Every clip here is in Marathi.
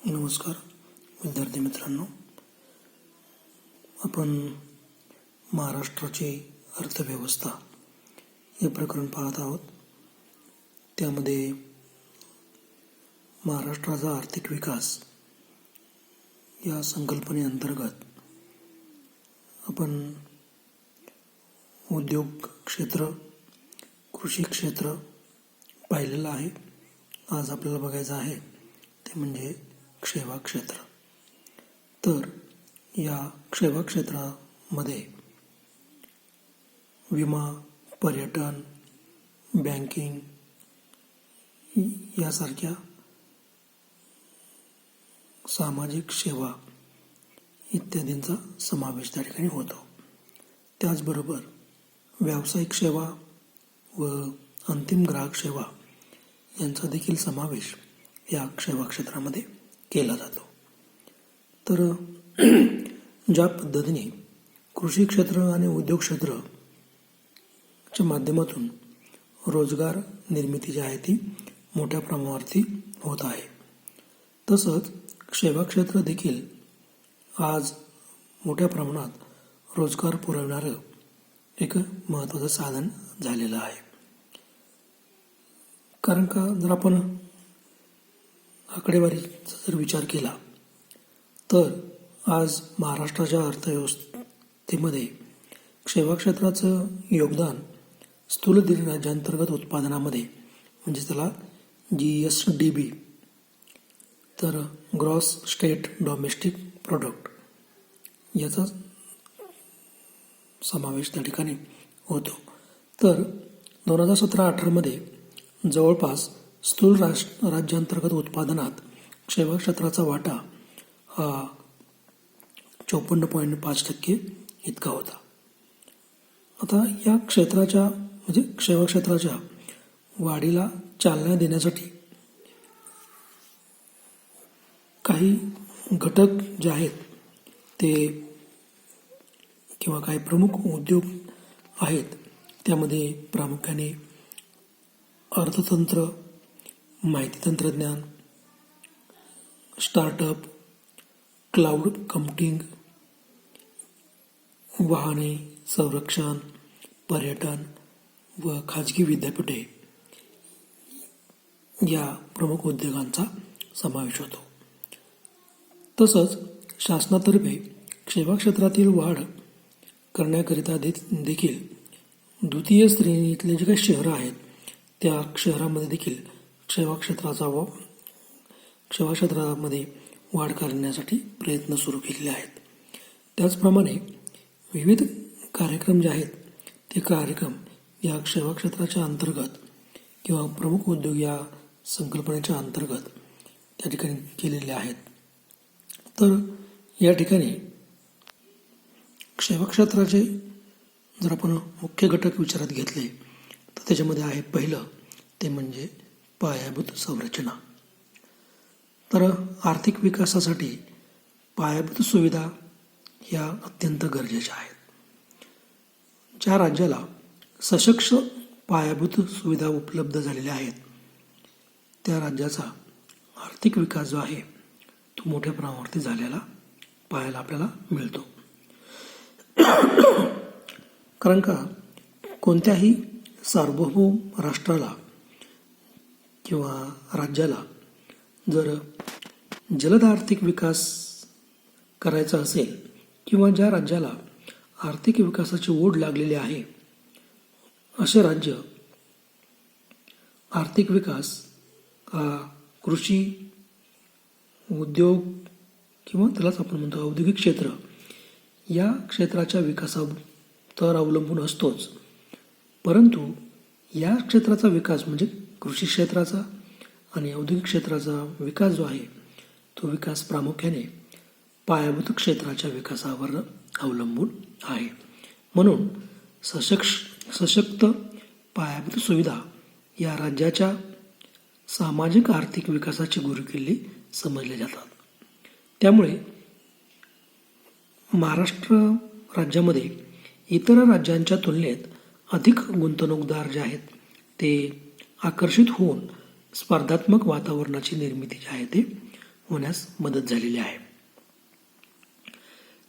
नमस्कार विद्यार्थी मित्रांनो, आपण महाराष्ट्राची अर्थव्यवस्था हे प्रकरण पाहत आहोत. त्यामध्ये महाराष्ट्राचा आर्थिक विकास या संकल्पनेअंतर्गत आपण उद्योग क्षेत्र, कृषी क्षेत्र पाहिलेलं आहे. आज आपल्याला बघायचं आहे ते म्हणजे सेवा क्षेत्र. तर या सेवा क्षेत्रामध्ये विमा, पर्यटन, बँकिंग यासारख्या सामाजिक सेवा इत्यादींचा समावेश त्या ठिकाणी होतो. त्याचबरोबर व्यावसायिक सेवा व अंतिम ग्राहक सेवा यांचा देखील समावेश या सेवा क्षेत्रामध्ये केला जातो. तर ज्या पद्धतीने कृषी क्षेत्र आणि उद्योग क्षेत्राच्या माध्यमातून रोजगार निर्मिती जी आहे ती मोठ्या प्रमाणावरती होत आहे, तसंच सेवा क्षेत्र देखील आज मोठ्या प्रमाणात रोजगार पुरवणारं एक महत्त्वाचं साधन झालेलं आहे. कारण का, जर आपण आकडेवारीचा जर विचार केला तर आज महाराष्ट्राच्या अर्थव्यवस्थेमध्ये सेवा क्षेत्राचं योगदान स्थूल राज्यांतर्गत उत्पादनामध्ये, म्हणजे त्याला GSDB, तर ग्रॉस स्टेट डोमेस्टिक प्रोडक्ट याचा समावेश त्या ठिकाणी होतो. तर 2017-18 जवळपास स्थूल राज्यांतर्गत उत्पादनात सेवा क्षेत्राचा वाटा हा 54.5% इतका होता. आता या क्षेत्राच्या म्हणजे सेवा क्षेत्राच्या वाढीला चालना देण्यासाठी काही घटक जे आहेत ते किंवा काही प्रमुख उद्योग आहेत, त्यामध्ये प्रामुख्याने अर्थतंत्र, माहिती तंत्रज्ञान, स्टार्टअप, क्लाउड कम्प्युटिंग, वाहने, संरक्षण, पर्यटन व खाजगी विद्यापीठे या प्रमुख उद्योगांचा समावेश होतो. तसंच शासनातर्फे सेवा क्षेत्रातील वाढ करण्याकरिता देखील द्वितीय श्रेणीतले जे काही शहरं आहेत त्या शहरामध्ये देखील सेवा क्षेत्रामध्ये वाढ करण्यासाठी प्रयत्न सुरू केलेले आहेत. त्याचप्रमाणे विविध कार्यक्रम जे आहेत ते कार्यक्रम या सेवा क्षेत्राच्या अंतर्गत किंवा प्रमुख उद्योग या संकल्पनेच्या अंतर्गत त्या ठिकाणी केलेले आहेत. तर या ठिकाणी सेवा क्षेत्राचे जर आपण मुख्य घटक विचारात घेतले तर त्याच्यामध्ये आहे पहिलं ते म्हणजे पायाभूत संरचना. तर आर्थिक विकासासाठी पायाभूत सुविधा ह्या अत्यंत गरजेच्या आहेत. ज्या राज्याला सशक्त पायाभूत सुविधा उपलब्ध झालेल्या आहेत त्या राज्याचा आर्थिक विकास जो आहे तो मोठ्या प्रमाणावरती झालेला पाहायला आपल्याला मिळतो. कारण का, कोणत्याही सार्वभौम राष्ट्राला किंवा राज्याला जर जलद आर्थिक विकास करायचा असेल किंवा ज्या राज्याला आर्थिक विकासाची ओढ लागलेली आहे असे राज्य आर्थिक विकास कृषी, उद्योग किंवा त्यालाच आपण म्हणतो औद्योगिक क्षेत्र या क्षेत्राच्या विकासावर तर अवलंबून असतोच. परंतु या क्षेत्राचा विकास म्हणजे कृषी क्षेत्राचा आणि औद्योगिक क्षेत्राचा विकास जो आहे तो विकास प्रामुख्याने पायाभूत क्षेत्राच्या विकासावर अवलंबून आहे. म्हणून सशक्त पायाभूत सुविधा या राज्याच्या सामाजिक आर्थिक विकासाची गुरुकिल्ली समजले जातात. त्यामुळे महाराष्ट्र राज्यामध्ये इतर राज्यांच्या तुलनेत अधिक गुंतवणूकदार जे आहेत ते आकर्षित होऊन स्पर्धात्मक वातावरणाची निर्मिती जी आहे ते होण्यास मदत झालेली आहे.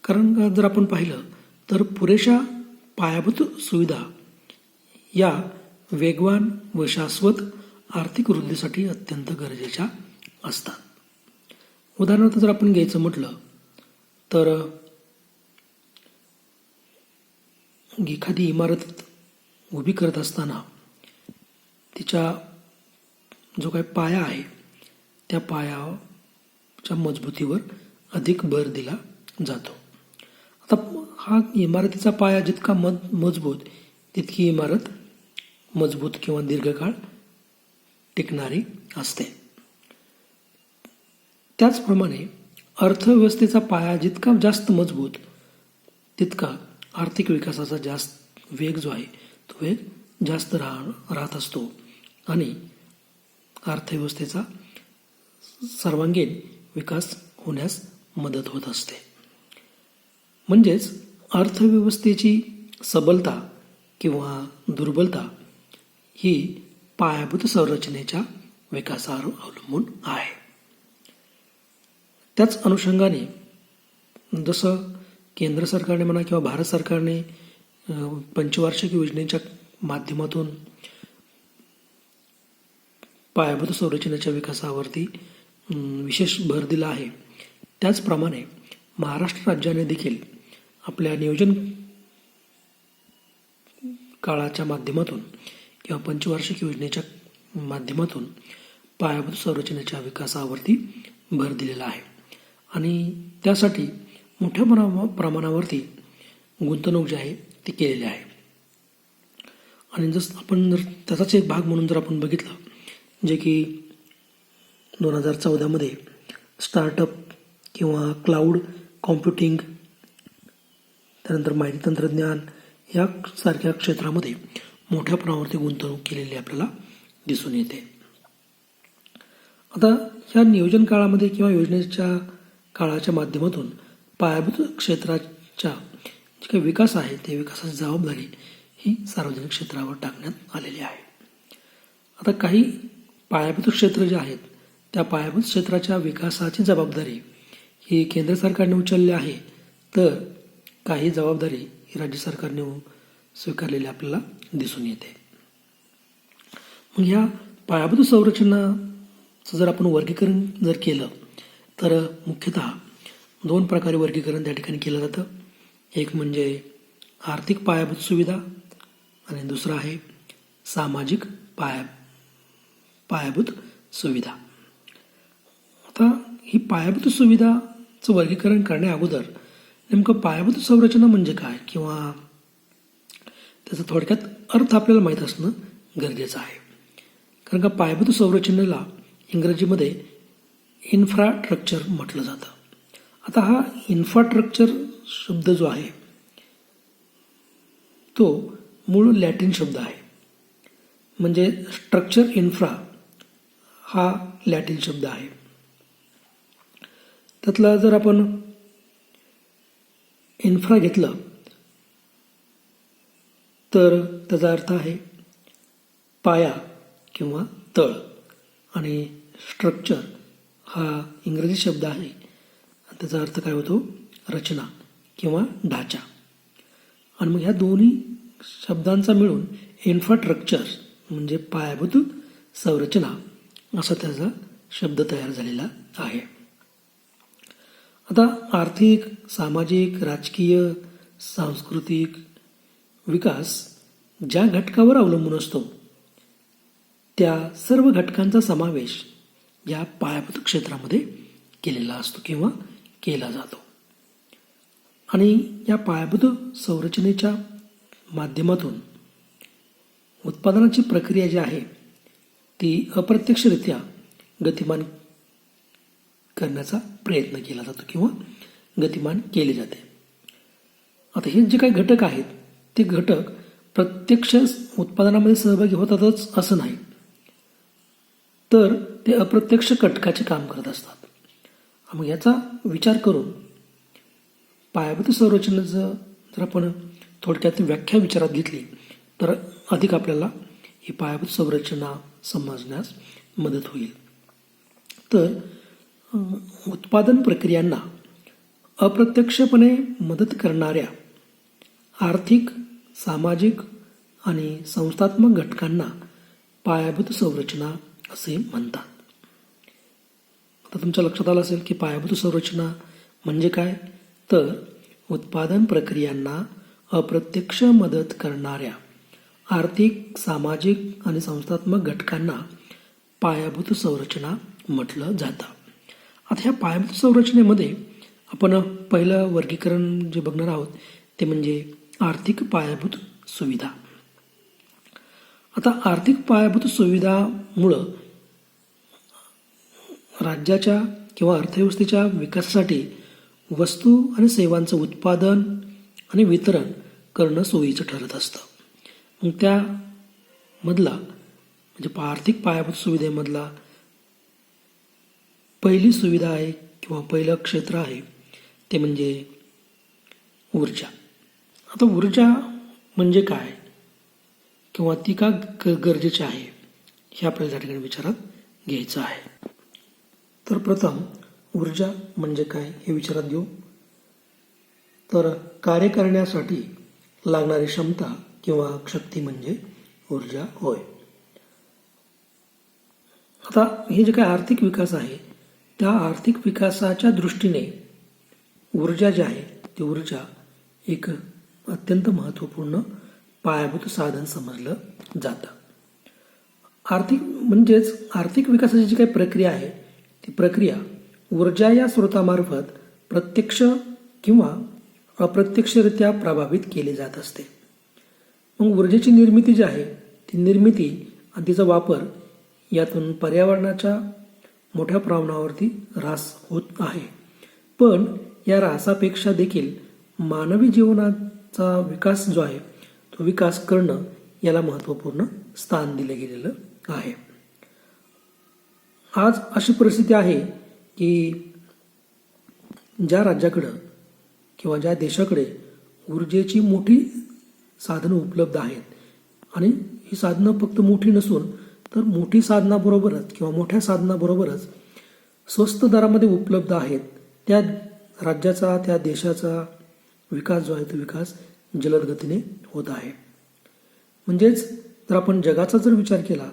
कारण जर आपण पाहिलं तर पुरेशा पायाभूत सुविधा या वेगवान व शाश्वत आर्थिक वृद्धीसाठी अत्यंत गरजेच्या असतात. उदाहरणार्थ जर आपण घ्यायचं म्हटलं तर एखादी इमारत उभी करत असताना तिच्या जो काही पाया आहे त्या पायाच्या मजबूतीवर अधिक भर दिला जातो. आता हा इमारतीचा पाया जितका मजबूत तितकी इमारत मजबूत किंवा दीर्घकाळ टिकणारी असते. त्याचप्रमाणे अर्थव्यवस्थेचा पाया जितका जास्त मजबूत तितका आर्थिक विकासाचा जास्त वेग जो आहे तो वेग जास्त राहत असतो आणि अर्थव्यवस्थेचा सर्वांगीण विकास होण्यास मदत होत असते. म्हणजेच अर्थव्यवस्थेची सबलता किंवा दुर्बलता ही पायाभूत संरचनेच्या विकासावर अवलंबून आहे. त्याच अनुषंगाने जसं केंद्र सरकारने म्हणा किंवा भारत सरकारने पंचवार्षिक योजनेच्या माध्यमातून पायाभूत संरचनेच्या विकासावरती विशेष भर दिला आहे, त्याचप्रमाणे महाराष्ट्र राज्याने देखील आपल्या नियोजन काळाच्या माध्यमातून किंवा पंचवार्षिक योजनेच्या माध्यमातून पायाभूत संरचनेच्या विकासावरती भर दिलेला आहे आणि त्यासाठी मोठ्या प्रमाणावरती गुंतवणूक जी आहे ती केलेली आहे. आणि जसं आपण जर त्याचाच एक भाग म्हणून जर आपण बघितलं जे की 2014 स्टार्टअप किंवा क्लाउड कॉम्प्युटिंग त्यानंतर माहिती तंत्रज्ञान यासारख्या क्षेत्रामध्ये मोठ्या प्रमाणावरती गुंतवणूक केलेली आपल्याला दिसून येते. आता ह्या नियोजन काळामध्ये किंवा योजनेच्या काळाच्या माध्यमातून पायाभूत क्षेत्राच्या जे काही विकास आहे ते विकासाची जबाबदारी ही सार्वजनिक क्षेत्रावर टाकण्यात आलेली आहे. आता काही पायाभूत क्षेत्र जे आहेत त्या पायाभूत क्षेत्राच्या विकासाची जबाबदारी ही केंद्र सरकारने उचलली आहे, तर काही जबाबदारी ही राज्य सरकारने स्वीकारलेली आपल्याला दिसून येते. मग ह्या पायाभूत संरचनाचं जर आपण वर्गीकरण जर केलं तर मुख्यतः 2 प्रकारे वर्गीकरण त्या ठिकाणी केलं जातं. एक म्हणजे आर्थिक पायाभूत सुविधा आणि दुसरं आहे सामाजिक पायाभूत सुविधा. आता ही पायाभूत सुविधाचं वर्गीकरण करण्या अगोदर नेमकं पायाभूत संरचना म्हणजे काय किंवा त्याचा थोडक्यात अर्थ आपल्याला माहीत असणं गरजेचं आहे. कारण का पायाभूत संरचनेला इंग्रजीमध्ये इन्फ्रास्ट्रक्चर म्हटलं जातं. आता हा इन्फ्रास्ट्रक्चर शब्द जो आहे तो मूळ लॅटिन शब्द आहे. म्हणजे स्ट्रक्चर इन्फ्रा हा लॅटिन शब्द आहे. त्यातला जर आपण इन्फ्रा घेतलं तर त्याचा अर्थ आहे पाया किंवा तळ आणि स्ट्रक्चर हा इंग्रजी शब्द आहे. त्याचा अर्थ काय होतो रचना किंवा ढाचा. आणि मग ह्या दोन्ही शब्दांचा मिळून इन्फ्रास्ट्रक्चर म्हणजे पायाभूत संरचना असा त्याचा शब्द तयार झालेला आहे. आता आर्थिक, सामाजिक, राजकीय, सांस्कृतिक विकास ज्या घटकावर अवलंबून असतो त्या सर्व घटकांचा समावेश या पायाभूत क्षेत्रामध्ये केलेला असतो किंवा केला जातो. आणि या पायाभूत संरचनेच्या माध्यमातून उत्पादनाची प्रक्रिया जी आहे ती अप्रत्यक्षरित्या गतिमान करण्याचा प्रयत्न केला जातो किंवा गतिमान केले जाते. आता हे जे काही घटक आहेत ते घटक प्रत्यक्ष उत्पादनामध्ये सहभागी होतातच असं नाही, तर ते अप्रत्यक्ष घटकाचे काम करत असतात. मग याचा विचार करून पायाभूत संरचनेचं जर आपण थोडक्यात व्याख्या विचारात घेतली तर अधिक आपल्याला ही पायाभूत संरचना समजण्यास मदत होईल. तर उत्पादन प्रक्रियांना अप्रत्यक्षपणे मदत करणाऱ्या आर्थिक, सामाजिक आणि संस्थात्मक घटकांना पायाभूत संरचना असे म्हणतात. आता तुमच्या लक्षात आलं असेल की पायाभूत संरचना म्हणजे काय, तर उत्पादन प्रक्रियांना अप्रत्यक्ष मदत करणाऱ्या आर्थिक, सामाजिक आणि संस्थात्मक घटकांना पायाभूत संरचना म्हटलं जातं. आता ह्या पायाभूत संरचनेमध्ये आपण पहिलं वर्गीकरण जे बघणार आहोत ते म्हणजे आर्थिक पायाभूत सुविधा. आता आर्थिक पायाभूत सुविधामुळं राज्याच्या किंवा अर्थव्यवस्थेच्या विकासासाठी वस्तू आणि सेवांचं उत्पादन आणि वितरण करणं सोयीचं ठरत असतं. मग त्यामधला म्हणजे आर्थिक पायाभूत सुविधेमधला पहिली सुविधा आहे किंवा पहिलं क्षेत्र आहे ते म्हणजे ऊर्जा. आता ऊर्जा म्हणजे काय किंवा ती का गरजेची आहे हे आपल्याला त्या ठिकाणी विचारात घ्यायचं आहे. तर प्रथम ऊर्जा म्हणजे काय हे विचारात घेऊ. तर कार्य करण्यासाठी लागणारी क्षमता किंवा शक्ती म्हणजे ऊर्जा होय. आता हे जे काय आर्थिक विकास आहे त्या आर्थिक विकासाच्या दृष्टीने ऊर्जा जी आहे ती ऊर्जा एक अत्यंत महत्त्वपूर्ण पायाभूत साधन समजलं जातं. आर्थिक विकासाची जी काही प्रक्रिया आहे ती प्रक्रिया ऊर्जा या स्रोतामार्फत प्रत्यक्ष किंवा अप्रत्यक्षरित्या प्रभावित केली जात असते. मग ऊर्जेची निर्मिती जी आहे ती निर्मिती आणि तिचा वापर यातून पर्यावरणाच्या मोठ्या प्रमाणावरती ऱ्हास होत आहे. पण या ऱ्हासापेक्षा देखील मानवी जीवनाचा विकास जो आहे तो विकास करणं याला महत्त्वपूर्ण स्थान दिले गेलेलं आहे. आज अशी परिस्थिती आहे की ज्या राज्याकडं किंवा ज्या देशाकडे ऊर्जेची मोठी साधनं उपलब्ध आहेत आणि ही साधनं फक्त मोठी नसून तर मोठी साधनाबरोबरच किंवा मोठ्या साधनाबरोबरच स्वस्त दरामध्ये उपलब्ध आहेत, त्या राज्याचा त्या देशाचा विकास जो आहे तो विकास जलद गतीने होत आहे. म्हणजेच जर आपण जगाचा जर विचार केला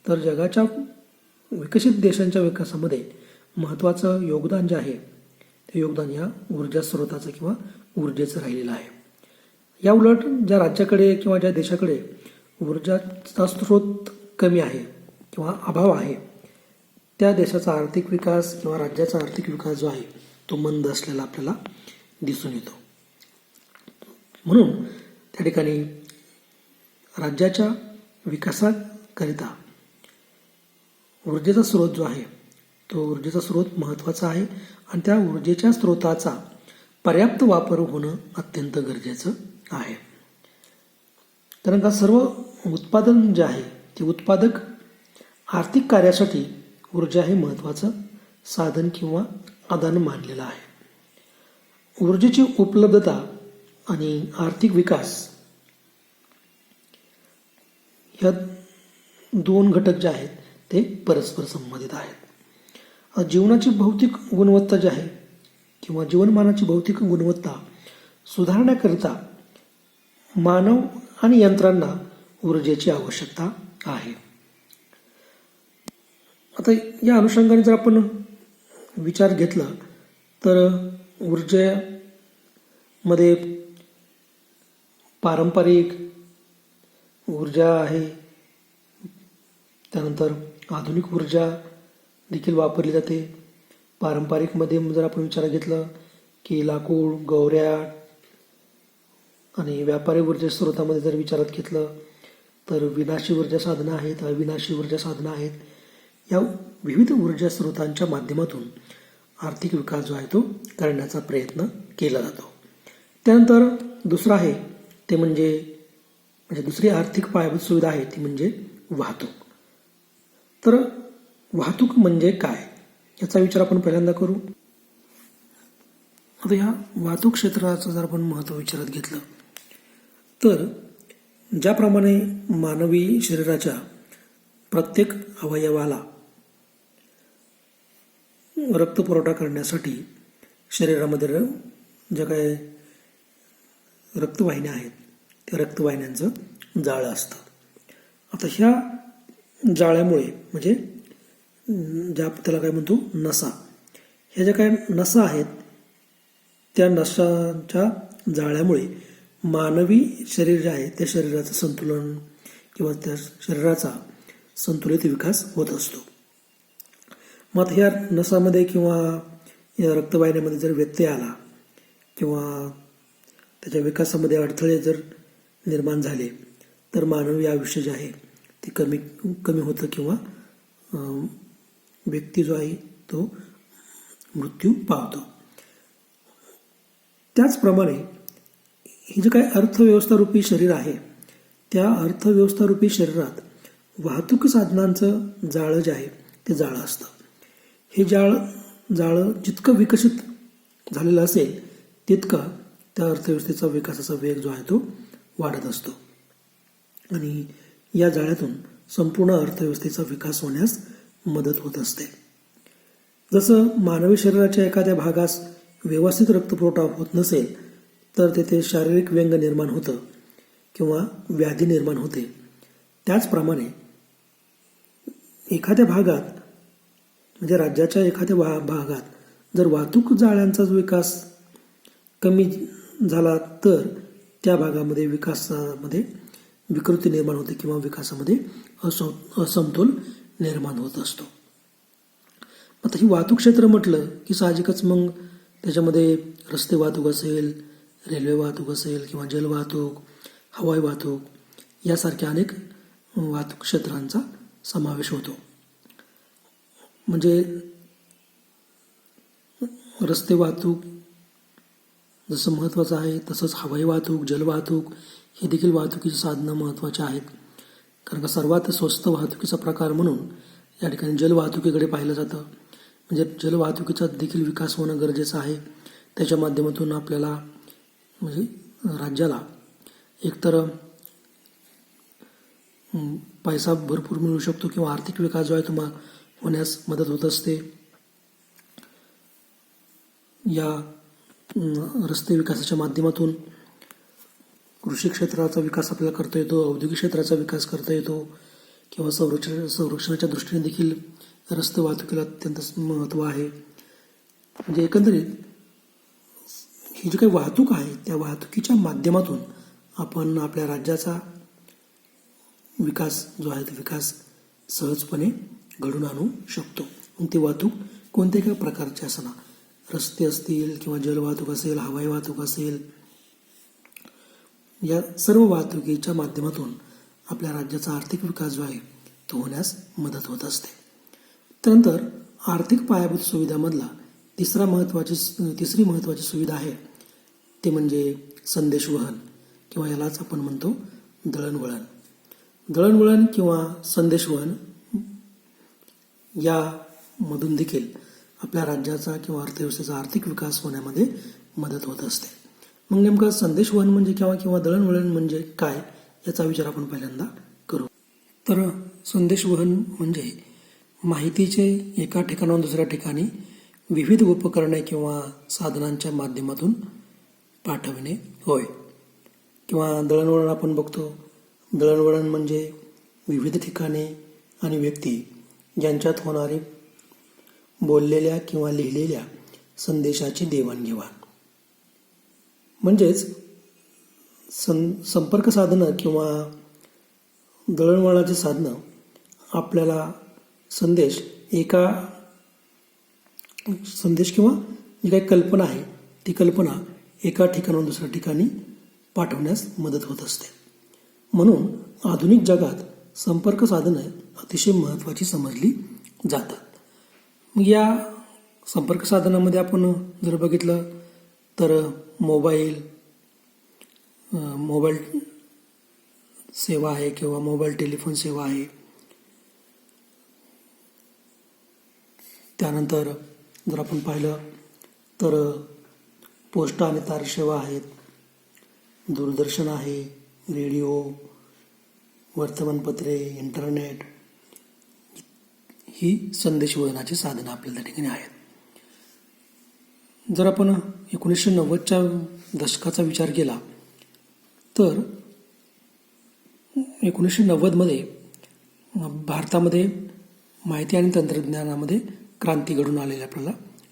तर जगाच्या विकसित देशांच्या विकासामध्ये महत्त्वाचं योगदान जे आहे ते योगदान या ऊर्जा स्रोताचं किंवा ऊर्जेचं राहिलेलं आहे. या उलट ज्या राज्याकडे किंवा ज्या देशाकडे ऊर्जाचा स्रोत कमी आहे किंवा अभाव आहे त्या देशाचा आर्थिक विकास किंवा राज्याचा आर्थिक विकास जो आहे तो मंद असलेला आपल्याला दिसून येतो. म्हणून त्या ठिकाणी राज्याच्या विकासाकरिता ऊर्जेचा स्रोत जो आहे तो ऊर्जेचा स्रोत महत्त्वाचा आहे आणि त्या ऊर्जेच्या स्रोताचा पर्याप्त वापर होणं अत्यंत गरजेचं आहे. कारण का सर्व उत्पादन जे आहे ते उत्पादक आर्थिक कार्यासाठी ऊर्जा हे महत्त्वाचं साधन किंवा आधान मानलेलं आहे. ऊर्जेची उपलब्धता आणि आर्थिक विकास ह्या दोन घटक जे आहेत ते परस्पर संबंधित आहेत. जीवनाची भौतिक गुणवत्ता जी आहे किंवा जीवनमानाची भौतिक गुणवत्ता सुधारण्याकरिता मानव आणि यंत्रांना ऊर्जेची आवश्यकता आहे. आता या अनुषंगाने जर आपण विचार घेतला तर ऊर्जेमध्ये पारंपरिक ऊर्जा आहे, त्यानंतर आधुनिक ऊर्जा देखील वापरली जाते. पारंपरिकमध्ये जर आपण विचार घेतलं की लाकूड, गवऱ्या आणि व्यापारी ऊर्जा स्रोतामध्ये जर विचारात घेतलं तर विनाशी ऊर्जा साधनं आहेत, अविनाशी ऊर्जा साधनं आहेत. या विविध ऊर्जा स्रोतांच्या माध्यमातून आर्थिक विकास जो आहे तो करण्याचा प्रयत्न केला जातो. त्यानंतर दुसरं आहे ते म्हणजे दुसरी आर्थिक पायाभूत सुविधा आहे ती म्हणजे वाहतूक. तर वाहतूक म्हणजे काय याचा विचार आपण पहिल्यांदा करू. आता ह्या वाहतूक क्षेत्राचं जर आपण महत्त्व विचारात घेतलं तर ज्याप्रमाणे मानवी शरीराच्या प्रत्येक अवयवाला रक्तपुरवठा करण्यासाठी शरीरामध्ये ज्या काय रक्तवाहिन्या आहेत त्या रक्तवाहिन्यांचं जाळं असतं. आता ह्या जाळ्यामुळे म्हणजे ज्या त्याला काय म्हणतो नसा, ह्या ज्या काय नसा आहेत त्या नसांच्या जाळ्यामुळे मानवी शरीर जे आहे त्या शरीराचं संतुलन किंवा त्या शरीराचा संतुलित विकास होत असतो. मग ह्या नसामध्ये किंवा या रक्तवाहिन्यामध्ये जर व्यत्यय आला किंवा त्याच्या विकासामध्ये अडथळे जर निर्माण झाले तर मानवी आयुष्य जे आहे ते कमी होतं किंवा व्यक्ती जो आहे तो मृत्यू पावतो. त्याचप्रमाणे हे जे काही अर्थव्यवस्थारूपी शरीर आहे त्या अर्थव्यवस्थारूपी शरीरात वाहतूक साधनांचं जाळं जे आहे ते जाळं असतं. हे जाळं जितकं विकसित झालेलं असेल तितका त्या अर्थव्यवस्थेचा विकासाचा वेग जो आहे तो वाढत असतो आणि या जाळ्यातून संपूर्ण अर्थव्यवस्थेचा विकास होण्यास मदत होत असते. जसं मानवी शरीराच्या एखाद्या भागास व्यवस्थित रक्तपुरवठा होत नसेल तर तेथे शारीरिक व्यंग निर्माण होतं किंवा व्याधी निर्माण होते. त्याचप्रमाणे एखाद्या भागात म्हणजे राज्याच्या एखाद्या भागात जर वाहतूक जाळ्यांचा विकास कमी झाला तर त्या भागामध्ये विकासामध्ये विकृती निर्माण होते किंवा विकासामध्ये असमतोल निर्माण होत असतो. आता ही वाहतूक क्षेत्र म्हटलं की साहजिकच मग त्याच्यामध्ये रस्ते वाहतूक असेल, रेल्वे वाहतूक असेल किंवा जलवाहतूक, हवाई वाहतूक यासारख्या अनेक वाहतूक क्षेत्रांचा समावेश होतो. म्हणजे रस्ते वाहतूक जसं महत्त्वाचं आहे तसंच हवाई वाहतूक, जलवाहतूक हे देखील वाहतुकीची साधनं महत्त्वाची आहेत. कारण का सर्वात स्वस्त वाहतुकीचा प्रकार म्हणून या ठिकाणी जलवाहतुकीकडे पाहिलं जातं. म्हणजे जलवाहतुकीचा देखील विकास होणं गरजेचं आहे. त्याच्या माध्यमातून आपल्याला म्हणजे राज्याला एकतर पैसा भरपूर मिळू शकतो किंवा आर्थिक विकास जो आहे तो होण्यास मदत होत असते. या रस्ते विकासाच्या माध्यमातून कृषी क्षेत्राचा विकास आपल्याला करता येतो, औद्योगिक क्षेत्राचा विकास करता येतो किंवा संरक्षणाच्या दृष्टीने देखील रस्ते वाहतुकीला अत्यंत महत्त्व आहे. म्हणजे एकंदरीत ही जी काही वाहतूक आहे त्या वाहतुकीच्या माध्यमातून आपण आपल्या राज्याचा विकास जो आहे तो विकास सहजपणे घडून आणू शकतो. मग ती वाहतूक कोणत्याही प्रकारची असणार, रस्ते असतील किंवा जलवाहतूक असेल, हवाई वाहतूक असेल, या सर्व वाहतुकीच्या माध्यमातून आपल्या राज्याचा आर्थिक विकास जो आहे तो होण्यास मदत होत असते. त्यानंतर आर्थिक पायाभूत सुविधामधला तिसरी महत्त्वाची सुविधा आहे ते म्हणजे संदेशवहन किंवा यालाच आपण म्हणतो दळणवळण. दळणवळण किंवा संदेशवहन यामधून देखील आपल्या राज्याचा किंवा अर्थव्यवस्थेचा आर्थिक विकास होण्यामध्ये मदत होत असते. मग नेमकं संदेशवहन म्हणजे किंवा दळणवळण म्हणजे काय याचा विचार आपण पहिल्यांदा करू. तर संदेशवहन म्हणजे माहितीचे एका ठिकाणाहून दुसऱ्या ठिकाणी विविध उपकरणे किंवा साधनांच्या माध्यमातून पाठवणे होय. किंवा दळणवळण आपण बघतो, दळणवळण म्हणजे विविध ठिकाणे आणि व्यक्ती यांच्यात होणारी बोललेल्या किंवा लिहिलेल्या संदेशाची देवाणघेवाण. म्हणजेच संपर्क साधनं किंवा दळणवळणाची साधनं आपल्याला संदेश किंवा जी काही कल्पना आहे ती कल्पना एका ठिकाणाहून दुसऱ्या ठिकाणी पाठवण्यास मदत होत असते. म्हणून आधुनिक जगात संपर्क साधनं अतिशय महत्त्वाची समजली जातात. मग या संपर्क साधनामध्ये आपण जर बघितलं तर मोबाईल सेवा आहे किंवा मोबाईल टेलिफोन सेवा आहे. त्यानंतर जर आपण पाहिलं तर पोस्ट आणि तार सेवा आहेत, दूरदर्शन आहे, रेडिओ, वर्तमानपत्रे, इंटरनेट ही संदेशवहनाची साधनं आपल्या त्या ठिकाणी आहेत. जर आपण 1990च्या दशकाचा विचार केला तर 1990मध्ये भारतामध्ये माहिती आणि तंत्रज्ञानामध्ये क्रांती घडून आलेली आपल्याला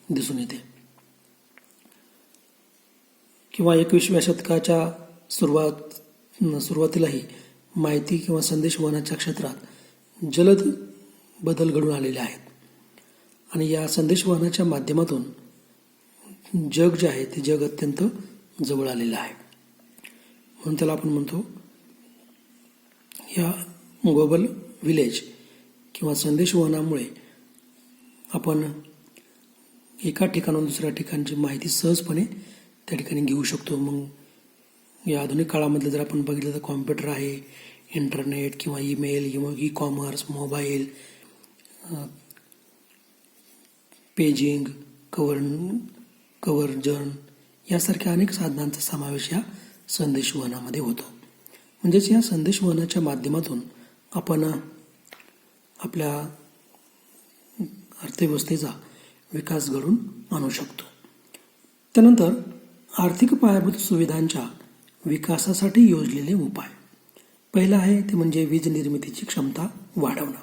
दिसून येते. किंवा 21व्या शतकाच्या सुरुवातीलाही माहिती किंवा संदेशवहनाच्या क्षेत्रात जलद बदल घडून आलेले आहेत. आणि या संदेशवहनाच्या माध्यमातून जग जे आहे ते जग अत्यंत जवळ आलेलं आहे. म्हणून त्याला आपण म्हणतो या ग्लोबल विलेज किंवा संदेशवहनामुळे आपण एका ठिकाणाहून दुसऱ्या ठिकाणची माहिती सहजपणे त्या ठिकाणी घेऊ शकतो. मग या आधुनिक काळामधलं जर आपण बघितलं तर कॉम्प्युटर आहे, इंटरनेट किंवा ईमेल किंवा ई-कॉमर्स, मोबाईल, पेजिंग, कव्हरजन यासारख्या अनेक साधनांचा समावेश या संदेशवहनामध्ये होतो. म्हणजेच या संदेशवहनाच्या माध्यमातून आपण आपल्या अर्थव्यवस्थेचा विकास घडून आणू शकतो. त्यानंतर आर्थिक पायाभूत सुविधांच्या विकासासाठी योजलेले उपाय. पहिला आहे ते म्हणजे वीज निर्मितीची क्षमता वाढवणं.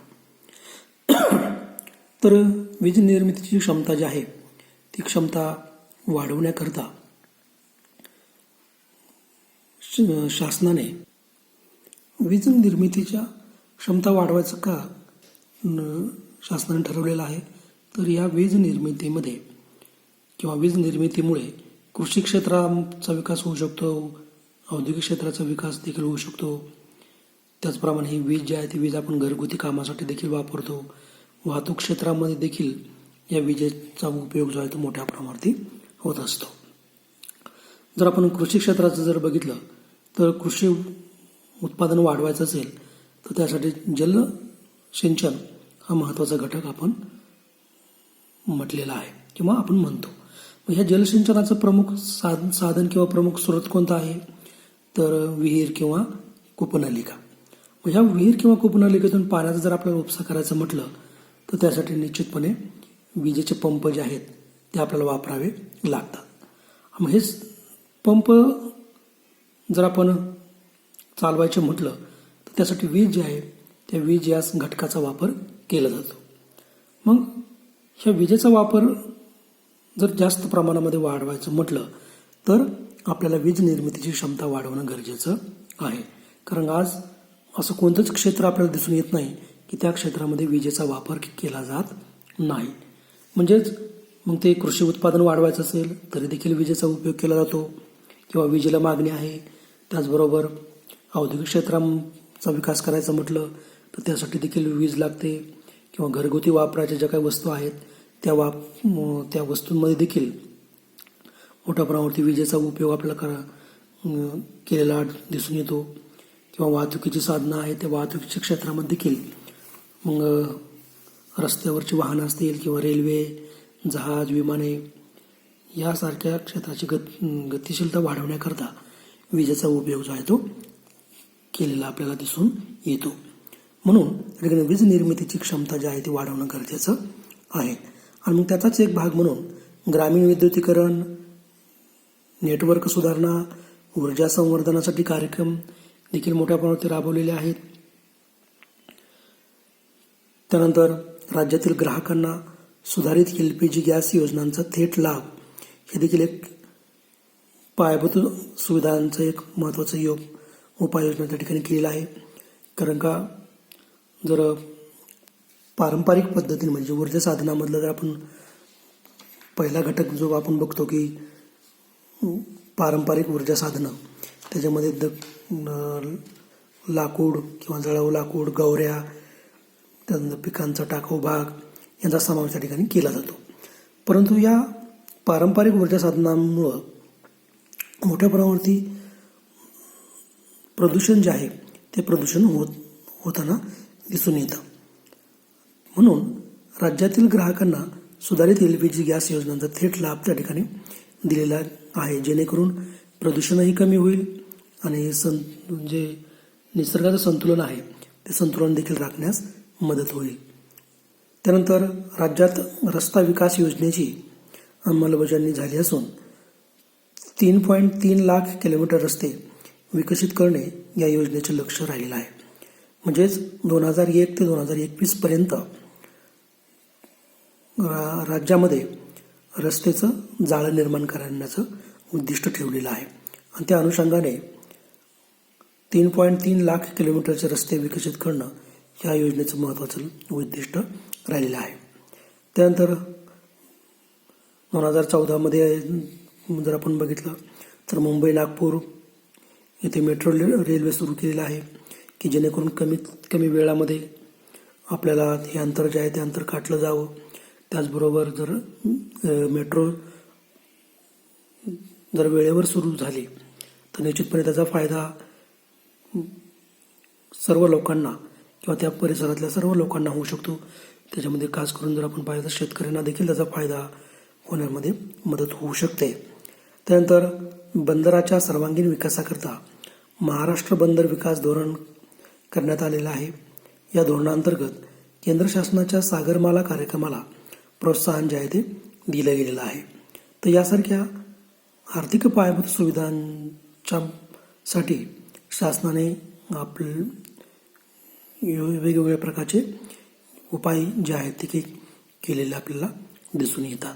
तर वीज निर्मितीची क्षमता जी आहे ती क्षमता वाढवण्याकरता शासनाने वीज निर्मितीच्या क्षमता वाढवायचं का शासनाने ठरवलेलं आहे. तर या वीज निर्मितीमध्ये किंवा वीज निर्मितीमुळे कृषी क्षेत्राचा विकास होऊ शकतो, औद्योगिक क्षेत्राचा विकास देखील होऊ शकतो. त्याचप्रमाणे ही वीज जी आहे ती वीज आपण घरगुती कामासाठी देखील वापरतो. वाहतूक क्षेत्रामध्ये देखील या विजेचा उपयोग जो आहे तो मोठ्या प्रमाणावरती होत असतो. जर आपण कृषी क्षेत्राचं जर बघितलं तर कृषी उत्पादन वाढवायचं असेल तर त्यासाठी जलसिंचन हा महत्त्वाचा घटक आपण म्हटलेला आहे किंवा आपण म्हणतो. मग ह्या जलसिंचनाचं प्रमुख साधन किंवा प्रमुख स्रोत कोणता आहे तर विहीर किंवा कूपनलिका. मग ह्या विहीर किंवा कूपनलिकेतून पाण्याचा जर आपल्याला उपसा करायचं म्हटलं तर त्यासाठी निश्चितपणे विजेचे पंप जे आहेत ते आपल्याला वापरावे लागतात. मग हे पंप जर आपण चालवायचे म्हटलं तर त्यासाठी वीज जी आहे त्या वीज या घटकाचा वापर केला जातो. मग ह्या विजेचा वापर जर जास्त प्रमाणामध्ये वाढवायचं म्हटलं तर आपल्याला वीज निर्मितीची क्षमता वाढवणं गरजेचं आहे. कारण आज असं कोणतंच क्षेत्र आपल्याला दिसून येत नाही की त्या क्षेत्रामध्ये विजेचा वापर केला जात नाही. म्हणजेच मग ते कृषी उत्पादन वाढवायचं असेल तरी देखील विजेचा उपयोग केला जातो किंवा विजेला मागणी आहे. त्याचबरोबर औद्योगिक क्षेत्राचा विकास करायचा म्हटलं तर त्यासाठी देखील वीज लागते. किंवा घरगुती वापराच्या ज्या काही वस्तू आहेत त्या वस्तूंमध्ये देखील मोठ्या प्रमाणावरती विजेचा उपयोग आपल्याला केलेला दिसून येतो. किंवा वाहतुकीची साधनं आहेत त्या वाहतुकीच्या क्षेत्रामध्ये देखील मग रस्त्यावरची वाहनं असतील किंवा रेल्वे, जहाज, विमाने यासारख्या क्षेत्राची गतिशीलता वाढवण्याकरता विजेचा उपयोग जो आहे तो केलेला आपल्याला दिसून येतो. म्हणून वीज निर्मितीची क्षमता जी आहे ती वाढवणं गरजेचं आहे. आणि मग त्याचाच एक भाग म्हणून ग्रामीण विद्युतीकरण, नेटवर्क सुधारणा, ऊर्जा संवर्धनासाठी कार्यक्रम देखील मोठ्या प्रमाणात राबवलेले आहेत. त्यानंतर राज्यातील ग्राहकांना सुधारित LPG गॅस योजनांचा थेट लाभ हे देखील एक पायाभूत सुविधांचं एक महत्त्वाचं उपाययोजना त्या ठिकाणी केलेला आहे. कारण का जर पारंपरिक पद्धतीने म्हणजे ऊर्जा साधनामधलं जर आपण पहिला घटक जो आपण बघतो की पारंपरिक ऊर्जा साधनं त्याच्यामध्ये लाकूड किंवा जळाऊ लाकूड, गवऱ्या, त्यानंतर पिकांचा टाकाऊ भाग यांचा समावेश त्या ठिकाणी केला जातो. परंतु या पारंपरिक ऊर्जा साधनांमुळं मोठ्या प्रमाणावरती प्रदूषण जे आहे ते प्रदूषण होताना दिसून येतं. म्हणून राज्यातील ग्राहकांना सुधारित LPG गॅस योजनांचा थेट लाभ त्या ठिकाणी दिलेला आहे, जेणेकरून प्रदूषणही कमी होईल आणि जे निसर्गाचं संतुलन आहे ते संतुलन देखील राखण्यास मदत होईल. त्यानंतर राज्यात रस्ता विकास योजनेची अंमलबजावणी झाली असून 3.3 लाख किलोमीटर रस्ते विकसित करणे या योजनेचे लक्ष राहिलेलं आहे. म्हणजेच 2001 ते 2021 पर्यंत राज्यामध्ये रस्त्याचं जाळं निर्माण करण्याचं उद्दिष्ट ठेवलेलं आहे आणि त्या अनुषंगाने 3.3 लाख किलोमीटरचे रस्ते विकसित करणं या योजनेचं महत्त्वाचं उद्दिष्ट राहिलेलं आहे. त्यानंतर 2014 जर आपण बघितलं तर मुंबई नागपूर येथे मेट्रो रेल्वे सुरू केलेलं आहे की जेणेकरून कमीत कमी वेळामध्ये आपल्याला हे अंतर जे आहे ते अंतर काटलं जावं. त्याचबरोबर जर मेट्रो जर वेळेवर सुरू झाली तर निश्चितपणे त्याचा फायदा सर्व लोकांना किंवा त्या परिसरातल्या सर्व लोकांना होऊ शकतो. त्याच्यामध्ये खास करून जर आपण पाहिलं तर शेतकऱ्यांना देखील त्याचा फायदा होण्यामध्ये मदत होऊ शकते. त्यानंतर बंदराच्या सर्वांगीण विकासाकरता महाराष्ट्र बंदर विकास धोरण करण्यात आलेलं आहे. या धोरणांतर्गत केंद्र शासनाच्या सागरमाला कार्यक्रमाला प्रोत्साहन जे आहे ते दिलं गेलेलं आहे. तर यासारख्या आर्थिक पायाभूत सुविधांच्या साठी शासनाने आपले वेगवेगळ्या प्रकारचे उपाय जे आहेत ते केलेले आपल्याला दिसून येतात.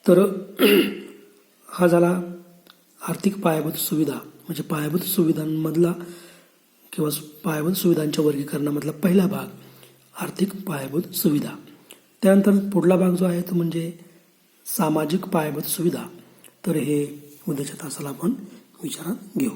तर हा झाला आर्थिक पायाभूत सुविधा म्हणजे पायाभूत सुविधांमधला किंवा पायाभूत सुविधांच्या वर्गीकरणामधला पहिला भाग आर्थिक पायाभूत सुविधा. त्यानंतर पुढला भाग जो आहे तो म्हणजे सामाजिक पायाभूत सुविधा. तर हे उद्याच्या तासाला आपण विचारात घेऊ.